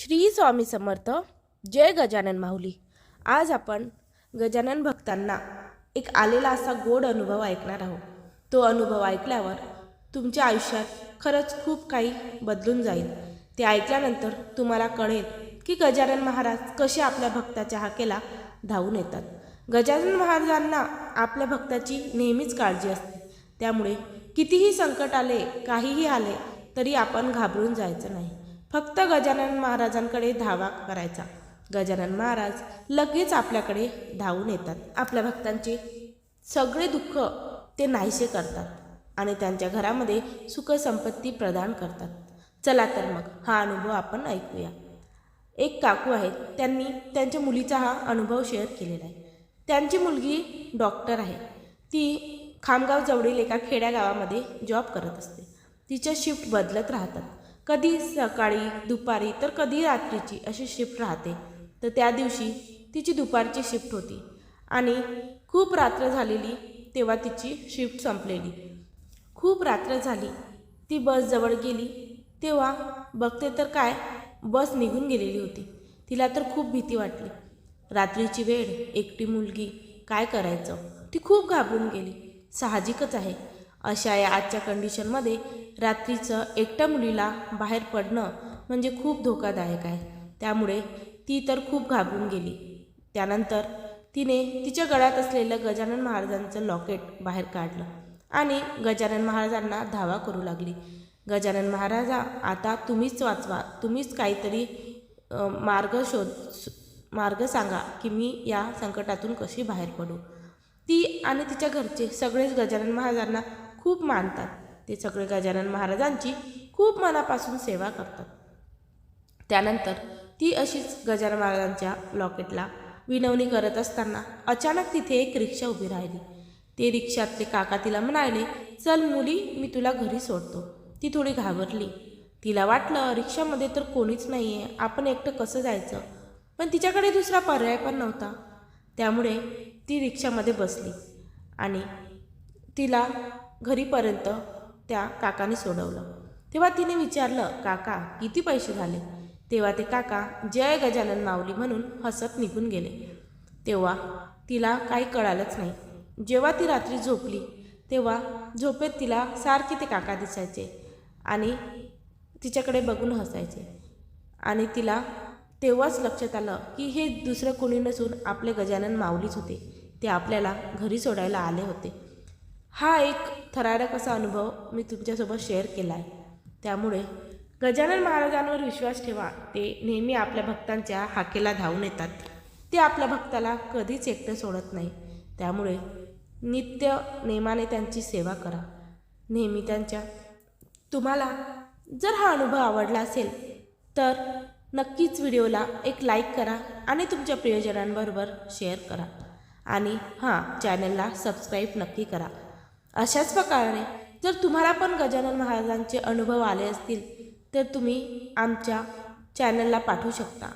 श्री स्वामी समर्थ. जय गजानन माऊली. आज आपण गजानन भक्तांना एक आलेला असा गोड अनुभव ऐकणार आहोत. तो अनुभव ऐकल्यावर तुमच्या आयुष्यात खरंच खूप काही बदलून जाईल. ते ऐकल्यानंतर तुम्हाला कळेल की गजानन महाराज कसे आपल्या भक्ताच्या हाकेला धावून येतात. गजानन महाराजांना आपल्या भक्ताची नेहमीच काळजी असते. त्यामुळे कितीही संकट आले, काहीही आले तरी आपण घाबरून जायचं नाही. फक्त गजानन महाराजांकडे धावा करायचा. गजानन महाराज लगेच आपल्याकडे धावून येतात. आपल्या भक्तांचे सगळे दुःख ते नाहीसे करतात आणि त्यांच्या घरामध्ये सुख संपत्ती प्रदान करतात. चला तर मग हा अनुभव आपण ऐकूया. एक काकू आहेत, त्यांनी त्यांच्या मुलीचा हा अनुभव शेअर केलेला आहे. त्यांची मुलगी डॉक्टर आहे. ती खामगाव जवळील एका खेड्यागावामध्ये जॉब करत असते. तिच्या शिफ्ट बदलत राहतात. कधी सकाळी, दुपारी तर कधी रात्रीची अशी शिफ्ट राहते. तर त्या दिवशी तिची दुपारची शिफ्ट होती आणि खूप रात्र झालेली तेव्हा तिची शिफ्ट संपलेली. खूप रात्र झाली. ती बसजवळ गेली तेव्हा बघते तर काय, बस निघून गेलेली होती. तिला तर खूप भीती वाटली. रात्रीची वेळ, एकटी मुलगी, काय करायचं? ती खूप घाबरून गेली. साहजिकच आहे, अशा या आजच्या कंडिशनमध्ये रात्रीचं एकट्या मुलीला बाहेर पडणं म्हणजे खूप धोकादायक आहे. त्यामुळे ती तर खूप घाबरून गेली. त्यानंतर तिने तिच्या गळ्यात असलेलं गजानन महाराजांचं लॉकेट बाहेर काढलं आणि गजानन महाराजांना धावा करू लागली. गजानन महाराजा, आता तुम्हीच वाचवा, तुम्हीच काहीतरी मार्ग सांगा की मी या संकटातून कशी बाहेर पडू. ती आणि तिच्या घरचे सगळेच गजानन महाराजांना खूप मानतात. ते सगळे गजानन महाराजांची खूप मनापासून सेवा करतात. त्यानंतर ती अशीच गजानन महाराजांच्या लॉकेटला विनवणी करत असताना अचानक तिथे एक रिक्षा उभी राहिली. ते रिक्षातले काका तिला म्हणाले, चल मुली, मी तुला घरी सोडतो. ती थोडी घाबरली. तिला वाटलं रिक्षामध्ये तर कोणीच नाही आहे, आपण एकटं कसं जायचं. पण तिच्याकडे दुसरा पर्याय पण नव्हता. त्यामुळे ती रिक्षामध्ये बसली आणि तिला घरीपर्यंत त्या काकाने सोडवलं. तेव्हा तिने विचारलं, काका किती पैसे झाले? तेव्हा ते काका जय गजानन माऊली म्हणून हसत निघून गेले. तेव्हा तिला काही कळालंच नाही. जेव्हा ती रात्री झोपली तेव्हा झोपेत तिला सारखे ते काका दिसायचे आणि तिच्याकडे बघून हसायचे. आणि तिला तेव्हाच लक्षात आलं की हे दुसरं कोणी नसून आपले गजानन माऊलीच होते. ते आपल्याला घरी सोडायला आले होते. हा एक थरारक असा अनुभव मी तुमच्यासोबत शेअर केला आहे. त्यामुळे गजानन महाराजांवर विश्वास ठेवा. ते नेहमी आपल्या भक्तांच्या हाकेला धावून येतात. ते आपल्या भक्ताला कधीच एकटं सोडत नाही. त्यामुळे नित्य नेमाने त्यांची सेवा करा. नेहमी त्यांच्या. तुम्हाला जर हा अनुभव आवडला असेल तर नक्कीच व्हिडिओला एक लाईक करा आणि तुमच्या प्रियजनांबरोबर शेअर करा. आणि चॅनलला सबस्क्राईब नक्की करा. अशाच प्रकारे जर तुम्हाला पण गजानन महाराजांचे अनुभव आले असतील तर तुम्ही आमच्या चॅनलला पाठवू शकता.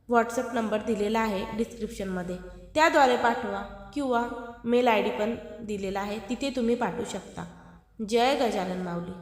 व्हॉट्सअप नंबर दिलेला आहे डिस्क्रिप्शनमध्ये, त्याद्वारे पाठवा किंवा मेल ID पण दिलेला आहे, तिथे तुम्ही पाठवू शकता. जय गजानन माऊली.